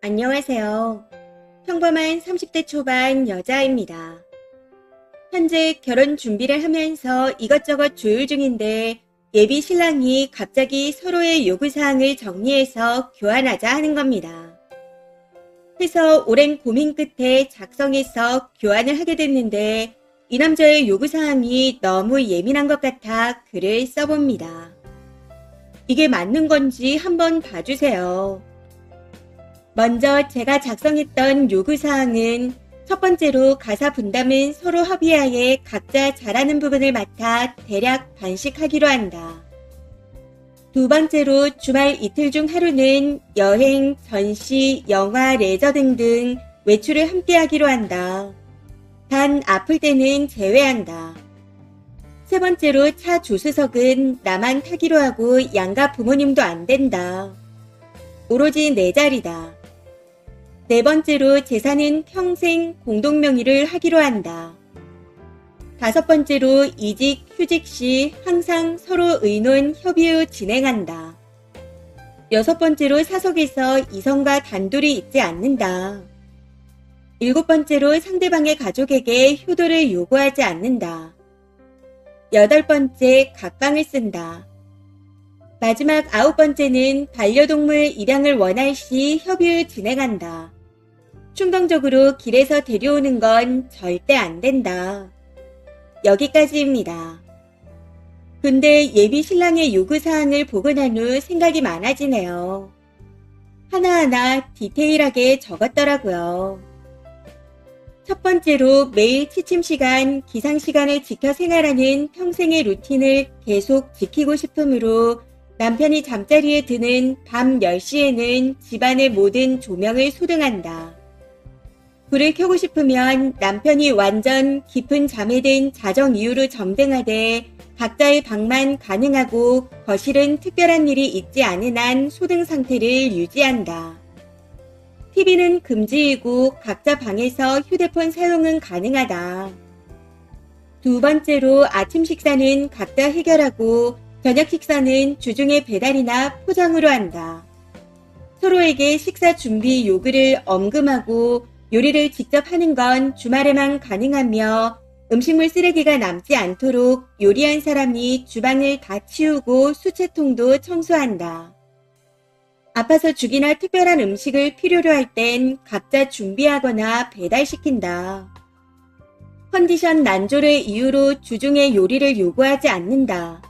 안녕하세요. 평범한 30대 초반 여자입니다. 현재 결혼 준비를 하면서 이것저것 조율 중인데 예비 신랑이 갑자기 서로의 요구사항을 정리해서 교환하자 하는 겁니다. 해서 오랜 고민 끝에 작성해서 교환을 하게 됐는데 이 남자의 요구사항이 너무 예민한 것 같아 글을 써봅니다. 이게 맞는 건지 한번 봐주세요. 먼저 제가 작성했던 요구사항은 첫 번째로 가사 분담은 서로 합의하에 각자 잘하는 부분을 맡아 대략 반씩하기로 한다. 두 번째로 주말 이틀 중 하루는 여행, 전시, 영화, 레저 등등 외출을 함께 하기로 한다. 단 아플 때는 제외한다. 세 번째로 차 조수석은 나만 타기로 하고 양가 부모님도 안 된다. 오로지 내 자리다. 네 번째로 재산은 평생 공동명의를 하기로 한다. 다섯 번째로 이직, 휴직 시 항상 서로 의논, 협의 후 진행한다. 여섯 번째로 사석에서 이성과 단둘이 있지 않는다. 일곱 번째로 상대방의 가족에게 효도를 요구하지 않는다. 여덟 번째, 각방을 쓴다. 마지막 아홉 번째는 반려동물 입양을 원할 시 협의 후 진행한다. 충동적으로 길에서 데려오는 건 절대 안 된다. 여기까지입니다. 근데 예비 신랑의 요구사항을 보고 난 후 생각이 많아지네요. 하나하나 디테일하게 적었더라고요. 첫 번째로 매일 취침시간, 기상시간을 지켜 생활하는 평생의 루틴을 계속 지키고 싶으므로 남편이 잠자리에 드는 밤 10시에는 집안의 모든 조명을 소등한다. 불을 켜고 싶으면 남편이 완전 깊은 잠에 든 자정 이후로 점등하되 각자의 방만 가능하고 거실은 특별한 일이 있지 않은 한 소등 상태를 유지한다. TV는 금지이고 각자 방에서 휴대폰 사용은 가능하다. 두 번째로 아침 식사는 각자 해결하고 저녁 식사는 주중에 배달이나 포장으로 한다. 서로에게 식사 준비 요구를 엄금하고 요리를 직접 하는 건 주말에만 가능하며 음식물 쓰레기가 남지 않도록 요리한 사람이 주방을 다 치우고 수채통도 청소한다. 아파서 죽이나 특별한 음식을 필요로 할 땐 각자 준비하거나 배달시킨다. 컨디션 난조를 이유로 주중에 요리를 요구하지 않는다.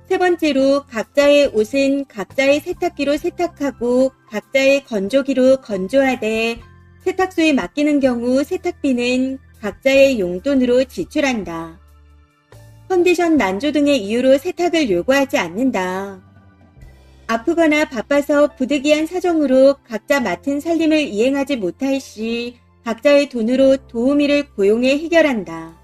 세 번째로 각자의 옷은 각자의 세탁기로 세탁하고 각자의 건조기로 건조하되 세탁소에 맡기는 경우 세탁비는 각자의 용돈으로 지출한다. 컨디션 난조 등의 이유로 세탁을 요구하지 않는다. 아프거나 바빠서 부득이한 사정으로 각자 맡은 살림을 이행하지 못할 시 각자의 돈으로 도우미를 고용해 해결한다.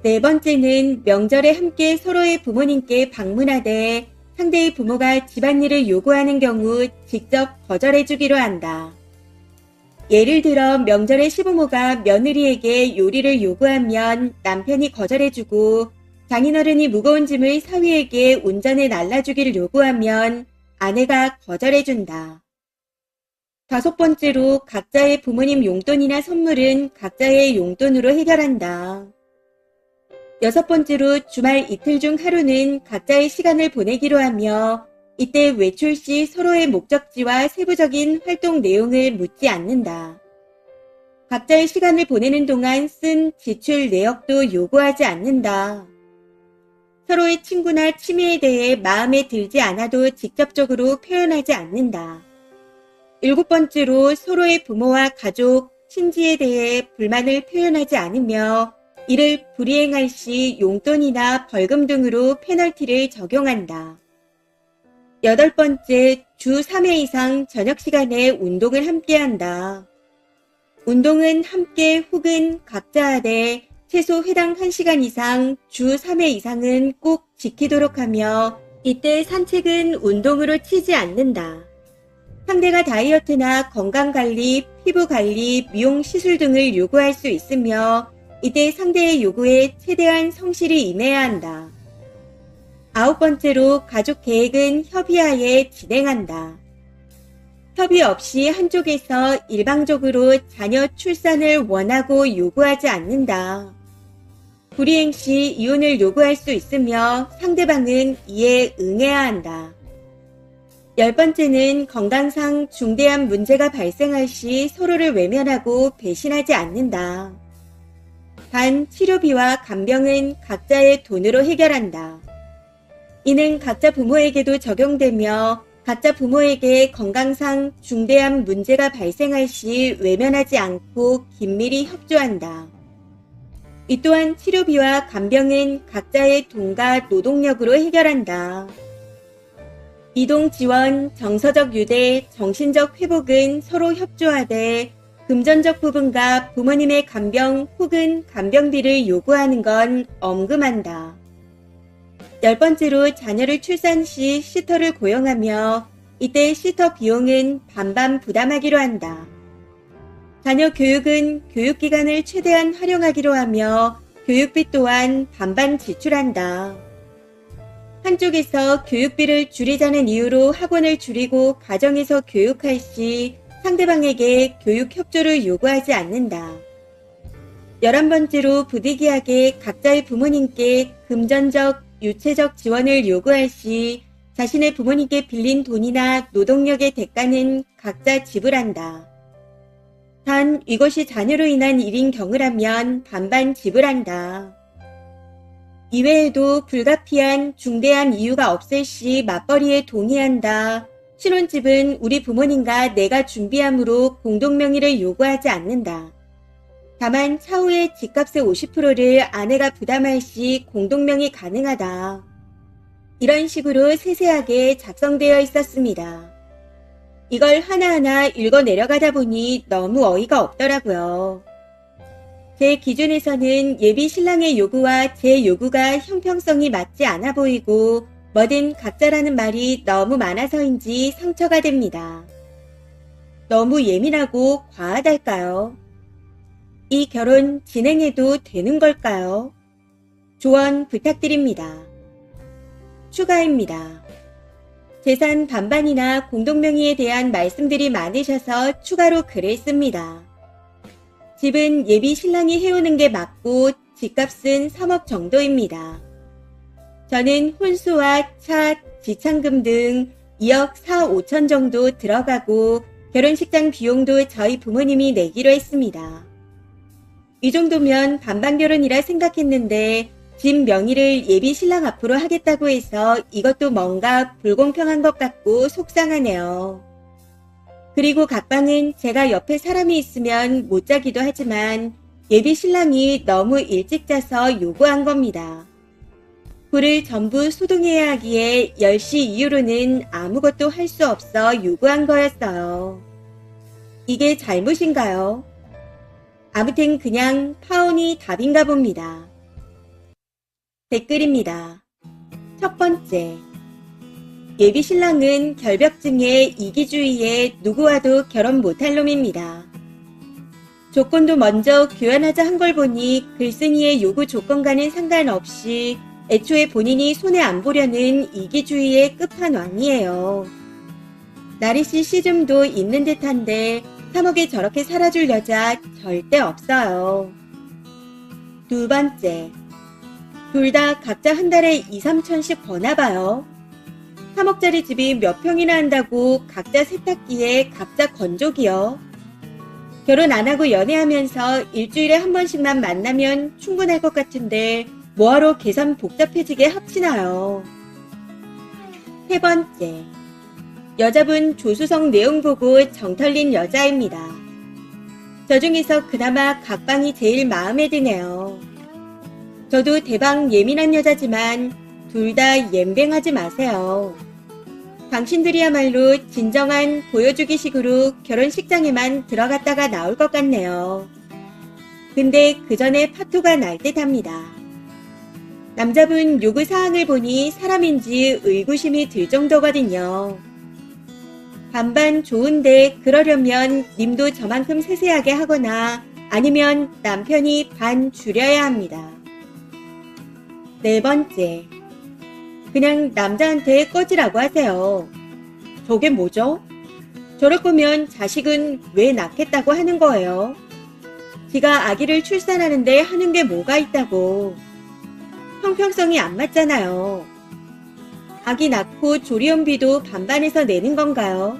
네 번째는 명절에 함께 서로의 부모님께 방문하되 상대의 부모가 집안일을 요구하는 경우 직접 거절해 주기로 한다. 예를 들어 명절에 시부모가 며느리에게 요리를 요구하면 남편이 거절해주고 장인어른이 무거운 짐을 사위에게 운전해 날라주기를 요구하면 아내가 거절해준다. 다섯 번째로 각자의 부모님 용돈이나 선물은 각자의 용돈으로 해결한다. 여섯 번째로 주말 이틀 중 하루는 각자의 시간을 보내기로 하며 이때 외출 시 서로의 목적지와 세부적인 활동 내용을 묻지 않는다. 각자의 시간을 보내는 동안 쓴 지출 내역도 요구하지 않는다. 서로의 친구나 취미에 대해 마음에 들지 않아도 직접적으로 표현하지 않는다. 일곱 번째로 서로의 부모와 가족, 친지에 대해 불만을 표현하지 않으며 이를 불이행할 시 용돈이나 벌금 등으로 페널티를 적용한다. 여덟 번째, 주 3회 이상 저녁 시간에 운동을 함께한다. 운동은 함께 혹은 각자 하되 최소 회당 1시간 이상 주 3회 이상은 꼭 지키도록 하며 이때 산책은 운동으로 치지 않는다. 상대가 다이어트나 건강관리, 피부관리, 미용 시술 등을 요구할 수 있으며 이때 상대의 요구에 최대한 성실히 임해야 한다. 아홉 번째로 가족 계획은 협의하에 진행한다. 협의 없이 한쪽에서 일방적으로 자녀 출산을 원하고 요구하지 않는다. 불이행 시 이혼을 요구할 수 있으며 상대방은 이에 응해야 한다. 10번째는 건강상 중대한 문제가 발생할 시 서로를 외면하고 배신하지 않는다. 단, 치료비와 간병은 각자의 돈으로 해결한다. 이는 각자 부모에게도 적용되며 각자 부모에게 건강상 중대한 문제가 발생할 시 외면하지 않고 긴밀히 협조한다. 이 또한 치료비와 간병은 각자의 돈과 노동력으로 해결한다. 이동 지원, 정서적 유대, 정신적 회복은 서로 협조하되 금전적 부분과 부모님의 간병 혹은 간병비를 요구하는 건 엄금한다. 10번째로 자녀를 출산 시 시터를 고용하며 이때 시터 비용은 반반 부담하기로 한다. 자녀 교육은 교육기간을 최대한 활용하기로 하며 교육비 또한 반반 지출한다. 한쪽에서 교육비를 줄이자는 이유로 학원을 줄이고 가정에서 교육할 시 상대방에게 교육 협조를 요구하지 않는다. 11번째로 부득이하게 각자의 부모님께 금전적, 유체적 지원을 요구할 시 자신의 부모님께 빌린 돈이나 노동력의 대가는 각자 지불한다. 단, 이것이 자녀로 인한 일인 경우라면 반반 지불한다. 이외에도 불가피한 중대한 이유가 없을 시 맞벌이에 동의한다. 신혼집은 우리 부모님과 내가 준비함으로 공동명의를 요구하지 않는다. 다만 차후에 집값의 50%를 아내가 부담할 시 공동명의 가능하다. 이런 식으로 세세하게 작성되어 있었습니다. 이걸 하나하나 읽어 내려가다 보니 너무 어이가 없더라고요. 제 기준에서는 예비 신랑의 요구와 제 요구가 형평성이 맞지 않아 보이고 뭐든 각자라는 말이 너무 많아서인지 상처가 됩니다. 너무 예민하고 과하달까요? 이 결혼 진행해도 되는 걸까요? 조언 부탁드립니다. 추가입니다. 재산 반반이나 공동명의에 대한 말씀들이 많으셔서 추가로 글을 씁니다. 집은 예비 신랑이 해오는 게 맞고 집값은 3억 정도입니다. 저는 혼수와 차, 지참금 등 2억 4, 5천 정도 들어가고 결혼식장 비용도 저희 부모님이 내기로 했습니다. 이 정도면 반반 결혼이라 생각했는데 집 명의를 예비 신랑 앞으로 하겠다고 해서 이것도 뭔가 불공평한 것 같고 속상하네요. 그리고 각방은 제가 옆에 사람이 있으면 못 자기도 하지만 예비 신랑이 너무 일찍 자서 요구한 겁니다. 불을 전부 소동해야 하기에 10시 이후로는 아무것도 할 수 없어 요구한 거였어요. 이게 잘못인가요? 아무튼 그냥 파혼이 답인가 봅니다. 댓글입니다. 첫 번째. 예비 신랑은 결벽증에 이기주의에 누구와도 결혼 못할 놈입니다. 조건도 먼저 교환하자 한 걸 보니 글쓴이의 요구 조건과는 상관없이 애초에 본인이 손해 안 보려는 이기주의의 끝판왕이에요. 나리씨 시즘도 있는 듯한데 3억에 저렇게 살아줄 여자 절대 없어요. 두 번째. 둘 다 각자 한 달에 2, 3천씩 버나봐요. 3억짜리 집이 몇 평이나 한다고 각자 세탁기에 각자 건조기요. 결혼 안 하고 연애하면서 일주일에 한 번씩만 만나면 충분할 것 같은데 뭐하러 계산 복잡해지게 합치나요. 세 번째. 여자분 조수석 내용 보고 정 털린 여자입니다. 저 중에서 그나마 각방이 제일 마음에 드네요. 저도 대방 예민한 여자지만 둘 다 옌뱅하지 마세요. 당신들이야말로 진정한 보여주기식으로 결혼식장에만 들어갔다가 나올 것 같네요. 근데 그 전에 파토가 날 듯합니다. 남자분 요구사항을 보니 사람인지 의구심이 들 정도거든요. 반반 좋은데 그러려면 님도 저만큼 세세하게 하거나 아니면 남편이 반 줄여야 합니다. 네 번째. 그냥 남자한테 꺼지라고 하세요. 저게 뭐죠? 저럴 거면 자식은 왜 낳겠다고 하는 거예요? 지가 아기를 출산하는데 하는 게 뭐가 있다고. 형평성이 안 맞잖아요. 아기 낳고 조리원비도 반반해서 내는 건가요?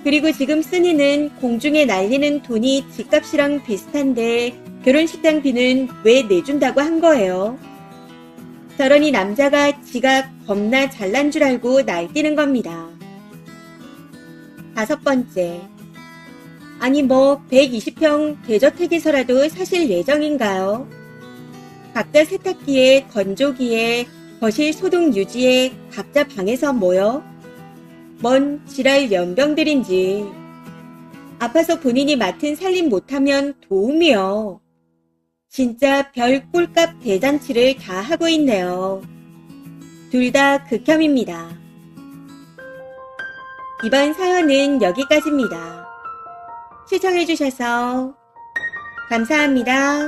그리고 지금 쓴이는 공중에 날리는 돈이 집값이랑 비슷한데 결혼식장비는 왜 내준다고 한 거예요? 저러니 남자가 지가 겁나 잘난 줄 알고 날뛰는 겁니다. 5번째. 아니 뭐 120평 대저택에서라도 사실 예정인가요? 각자 세탁기에 건조기에 거실 소독 유지에 각자 방에서 뭐요? 뭔 지랄 연병들인지. 아파서 본인이 맡은 살림 못하면 도움이요. 진짜 별 꼴값 대잔치를 다 하고 있네요. 둘 다 극혐입니다. 이번 사연은 여기까지입니다. 시청해주셔서 감사합니다.